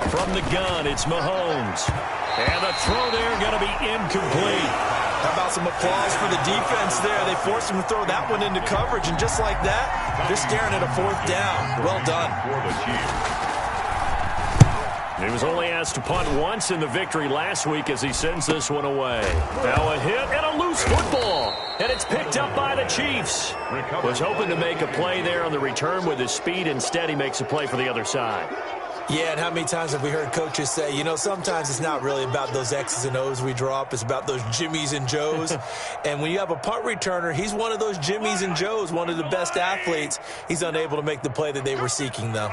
From the gun, it's Mahomes. And the throw there going to be incomplete. How about some applause for the defense there? They forced him to throw that one into coverage, and just like that, they're staring at a fourth down. Well done. For the Chiefs. He was only asked to punt once in the victory last week as he sends this one away. Now a hit and a loose football. And it's picked up by the Chiefs. Was hoping to make a play there on the return with his speed. Instead, he makes a play for the other side. Yeah, and how many times have we heard coaches say, sometimes it's not really about those X's and O's we draw up. It's about those Jimmies and Joes. And when you have a punt returner, he's one of those Jimmies and Joes, one of the best athletes. He's unable to make the play that they were seeking, though.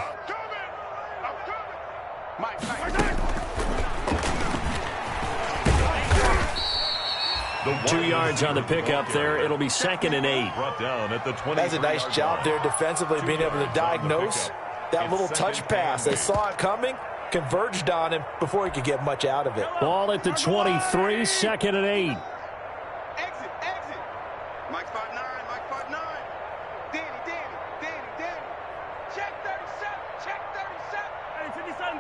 2 yards on the pickup there. It'll be 2nd and 8. Brought down at the 20. That's a nice job there defensively, being able to diagnose that little touch pass. They saw it coming, converged on him before he could get much out of it. Ball at the 23, 2nd and 8. Exit. Mike 5'9", Mike 5'9". Danny. Check 37. Hey, 57,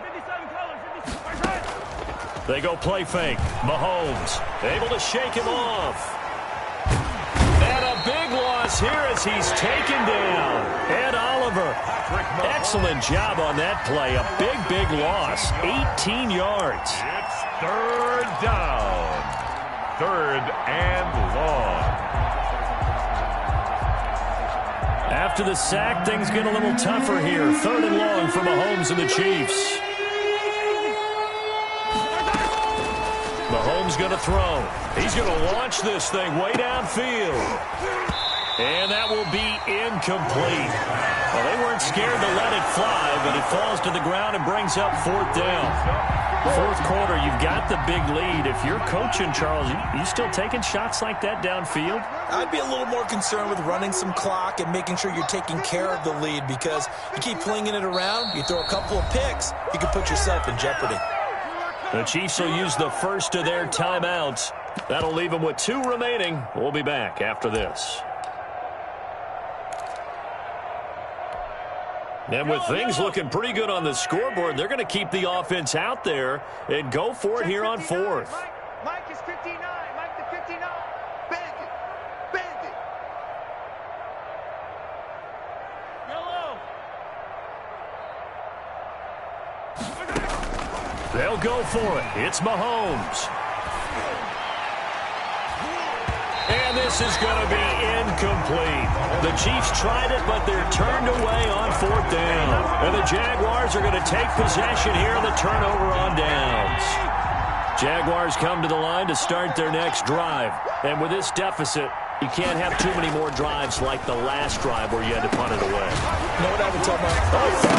color, 57. They go play fake. Mahomes able to shake him off. And a big loss here as he's taken down. Ed Oliver, excellent job on that play. A big loss. 18 yards. It's third down. 3rd and long. After the sack, things get a little tougher here. 3rd and long for Mahomes and the Chiefs. Mahomes going to throw. He's going to launch this thing way downfield. And that will be incomplete. Well, they weren't scared to let it fly, but it falls to the ground and brings up 4th down. 4th quarter, you've got the big lead. If you're coaching, Charles, you still taking shots like that downfield? I'd be a little more concerned with running some clock and making sure you're taking care of the lead, because you keep flinging it around, you throw a couple of picks, you can put yourself in jeopardy. The Chiefs will use the first of their timeouts. That'll leave them with 2 remaining. We'll be back after this. And with things looking pretty good on the scoreboard, they're going to keep the offense out there and go for it here on 4th. Mike is 59. Mike the 59. Bandit. Yellow. They'll go for it. It's Mahomes. And this is going to be incomplete. The Chiefs tried it, but they're turned away on 4th down. And the Jaguars are going to take possession here on the turnover on downs. Jaguars come to the line to start their next drive. And with this deficit, you can't have too many more drives like the last drive where you had to punt it away. You know what I would tell my...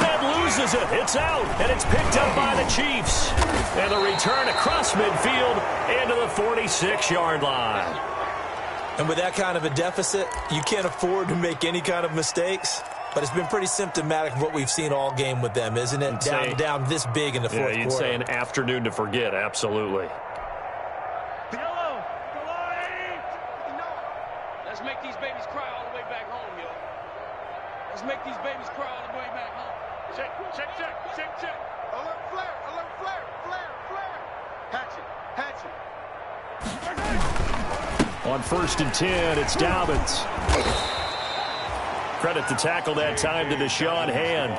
Fred loses it. It's out, and it's picked up by the Chiefs. And the return across midfield into the 46-yard line. And with that kind of a deficit, you can't afford to make any kind of mistakes. But it's been pretty symptomatic of what we've seen all game with them, isn't it? Down this big in the fourth quarter. You'd say an afternoon to forget, absolutely. Yellow. Let's make these babies cry all the way back home, yo. Let's make these babies cry all the way back home. Check. Alert flare. Hatchet. On 1st and 10, it's Dobbins. Credit the tackle that time to Deshaun Hand.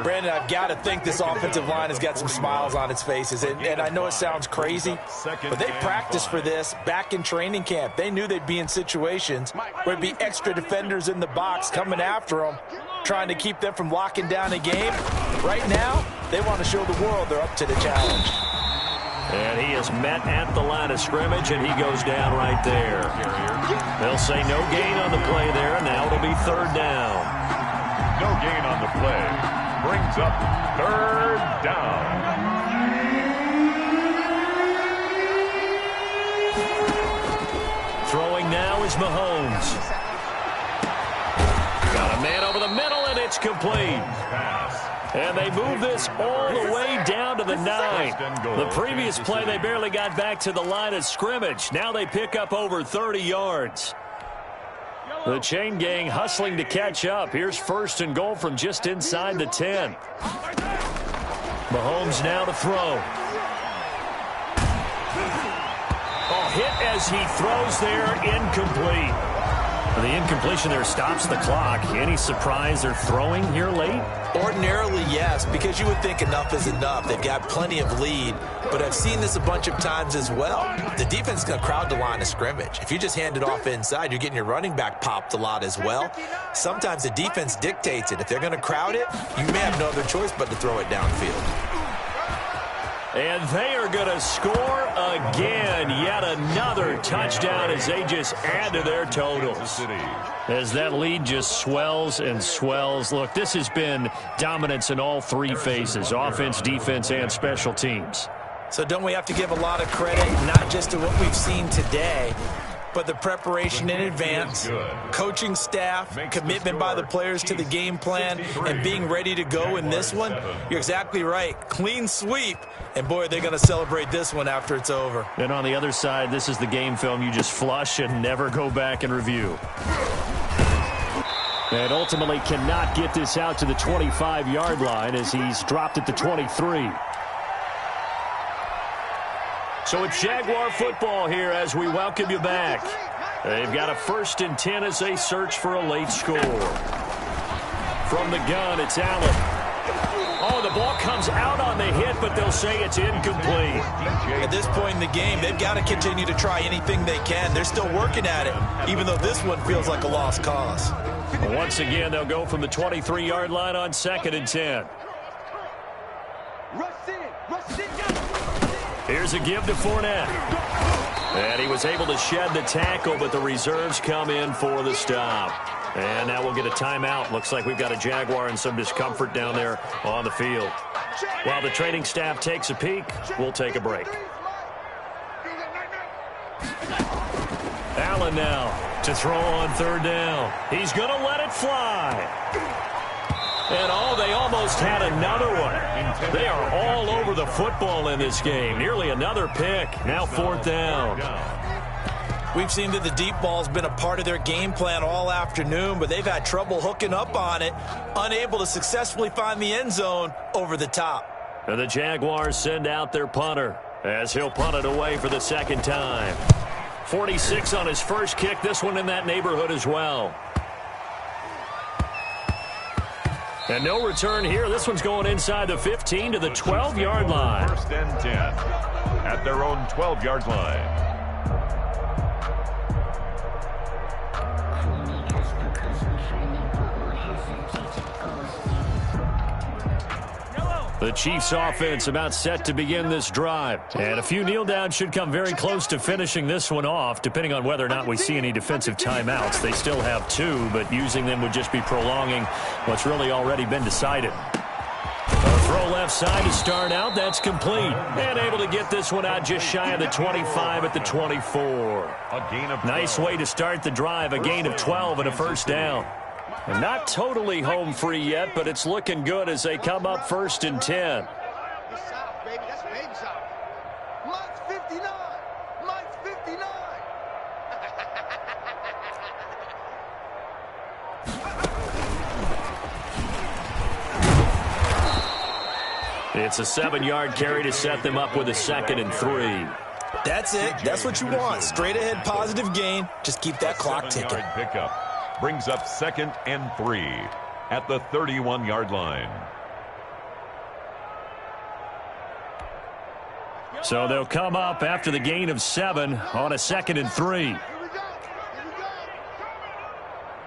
Brandon, I've got to think this offensive line has got some smiles on its faces. And I know it sounds crazy, but they practiced for this back in training camp. They knew they'd be in situations where there'd be extra defenders in the box coming after them, trying to keep them from locking down a game. Right now, they want to show the world they're up to the challenge. And he is met at the line of scrimmage, and he goes down right there. They'll say no gain on the play there, and now it'll be third down. No gain on the play. Brings up third down. Throwing now is Mahomes. Got a man over the middle, and it's complete. And they move this all the way down to the 9. The previous play, they barely got back to the line of scrimmage. Now they pick up over 30 yards. The chain gang hustling to catch up. Here's first and goal from just inside the 10. Mahomes now to throw. Oh, hit as he throws there, incomplete. The incompletion there stops the clock. Any surprise they're throwing here late? Ordinarily, yes, because you would think enough is enough. They've got plenty of lead, but I've seen this a bunch of times as well. The defense is going to crowd the line of scrimmage. If you just hand it off inside, you're getting your running back popped a lot as well. Sometimes the defense dictates it. If they're going to crowd it, you may have no other choice but to throw it downfield. And they are going to score again. Yet another touchdown as they just add to their totals. As that lead just swells and swells. Look, this has been dominance in all three phases, offense, defense, and special teams. So don't we have to give a lot of credit, not just to what we've seen today, but the preparation in advance, coaching staff, commitment by the players to the game plan, and being ready to go in this one? You're exactly right. Clean sweep. And, boy, they're going to celebrate this one after it's over. And on the other side, this is the game film you just flush and never go back and review. And ultimately cannot get this out to the 25-yard line as he's dropped at the 23. So it's Jaguar football here as we welcome you back. They've got a 1st and 10 as they search for a late score. From the gun, it's Allen. Oh, the ball comes out on the hit, but they'll say it's incomplete. At this point in the game, they've got to continue to try anything they can. They're still working at it, even though this one feels like a lost cause. Once again, they'll go from the 23-yard line on 2nd and 10. Here's a give to Fournette. And he was able to shed the tackle, but the reserves come in for the stop. And now we'll get a timeout. Looks like we've got a Jaguar in some discomfort down there on the field. While the training staff takes a peek, we'll take a break. Allen now to throw on 3rd down. He's going to let it fly. And they almost had another one. They are all over the football in this game. Nearly another pick. Now 4th down. We've seen that the deep ball's been a part of their game plan all afternoon, but they've had trouble hooking up on it, unable to successfully find the end zone over the top. And the Jaguars send out their punter as he'll punt it away for the 2nd time. 46 on his first kick. This one in that neighborhood as well. And no return here. This one's going inside the 15 to the 12-yard line. 1st and 10 at their own 12-yard line. The Chiefs offense about set to begin this drive. And a few kneel downs should come very close to finishing this one off, depending on whether or not we see any defensive timeouts. They still have 2, but using them would just be prolonging what's really already been decided. A throw left side to start out. That's complete. And able to get this one out just shy of the 25 at the 24. Nice way to start the drive. A gain of 12 and a 1st down. And not totally home free yet, but it's looking good as they come up 1st and 10. It's a 7-yard carry to set them up with a 2nd and 3. That's it. That's what you want. Straight ahead positive gain. Just keep that clock ticking. brings up 2nd and 3 at the 31-yard line. So they'll come up after the gain of 7 on a 2nd and 3. Here we go.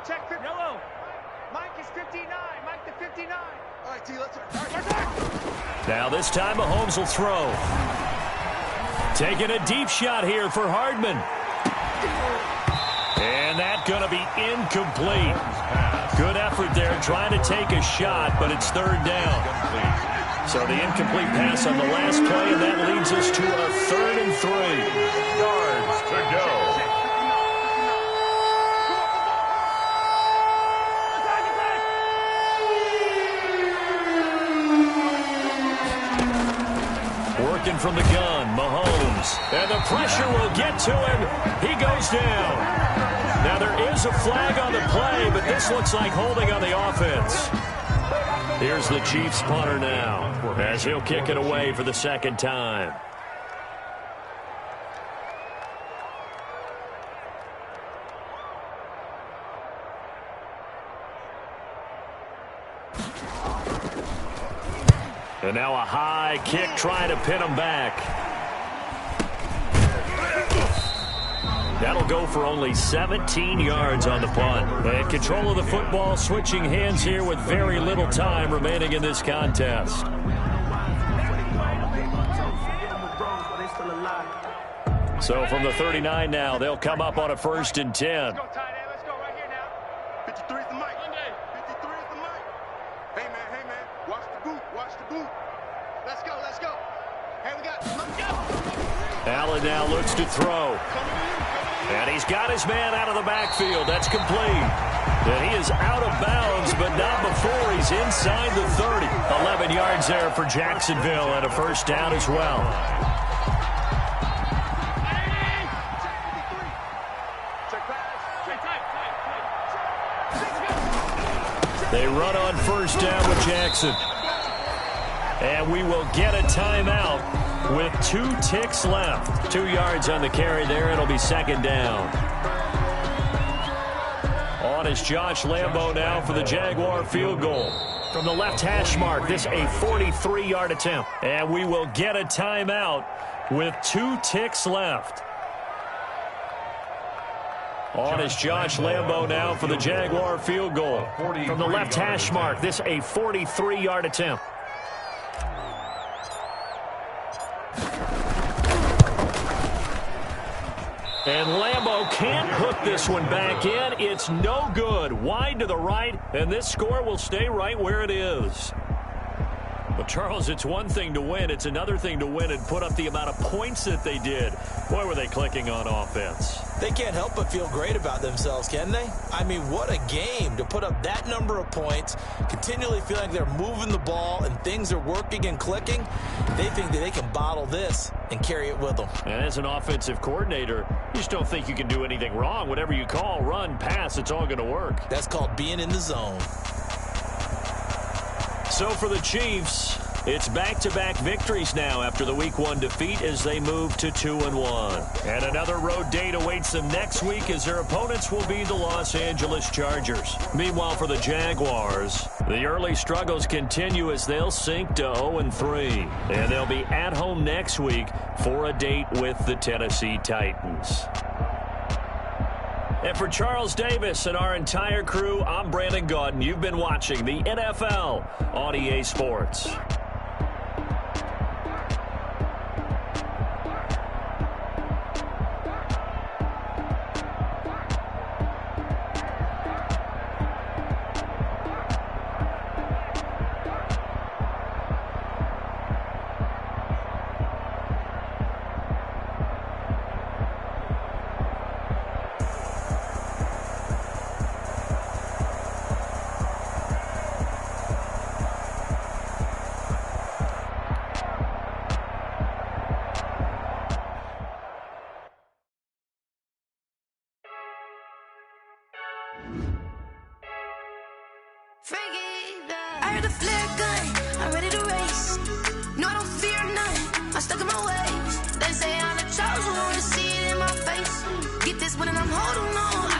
Check yellow. Mike is 59. Mike to 59. All right, T, let's Now this time Mahomes will throw. Taking a deep shot here for Hardman. And that's going to be incomplete. Good effort there trying to take a shot, but it's 3rd down. So the incomplete pass on the last play, and that leads us to a 3rd and 3. Yards to go. Working from the gun, Mahomes. And the pressure will get to him. He goes down. Now there is a flag on the play, but this looks like holding on the offense. Here's the Chiefs punter now, as he'll kick it away for the 2nd time. And now a high kick trying to pin him back. That'll go for only 17 yards on the punt. And control of the football, switching hands here with very little time remaining in this contest. So from the 39 now, they'll come up on a 1st and 10. Let's go, tight end. Let's go right here now. 53 is the mic. 53 is the mic. Hey, man. Watch the boot. Watch the boot. Let's go. Hey, let's go. Allen now looks to throw. And he's got his man out of the backfield. That's complete. And he is out of bounds, but not before he's inside the 30. 11 yards there for Jacksonville and a 1st down as well. They run on 1st down with Jackson. And we will get a timeout with 2 ticks left. 2 yards on the carry there. It'll be 2nd down. On is Josh Lambo now for the Jaguar field goal. From the left hash mark, this a 43-yard attempt. And we will get a timeout with 2 ticks left. On is Josh Lambo now for the Jaguar field goal. From the left hash mark, this a 43-yard attempt. And Lambo can't hook this one back in. It's no good. Wide to the right, and this score will stay right where it is. Well, Charles, it's one thing to win. It's another thing to win and put up the amount of points that they did. Boy, were they clicking on offense. They can't help but feel great about themselves, can they? I mean, what a game to put up that number of points, continually feel like they're moving the ball and things are working and clicking. They think that they can bottle this and carry it with them. And as an offensive coordinator, you just don't think you can do anything wrong. Whatever you call, run, pass, it's all going to work. That's called being in the zone. So for the Chiefs, it's back-to-back victories now after the Week 1 defeat as they move to 2-1. And another road date awaits them next week as their opponents will be the Los Angeles Chargers. Meanwhile, for the Jaguars, the early struggles continue as they'll sink to 0-3. And they'll be at home next week for a date with the Tennessee Titans. And for Charles Davis and our entire crew, I'm Brandon Gaudin. You've been watching the NFL on EA Sports. I heard a flare gun, I'm ready to race. No, I don't fear none, I'm stuck in my ways. They say I'm the chosen one, see it in my face. Get this one and I'm holding on.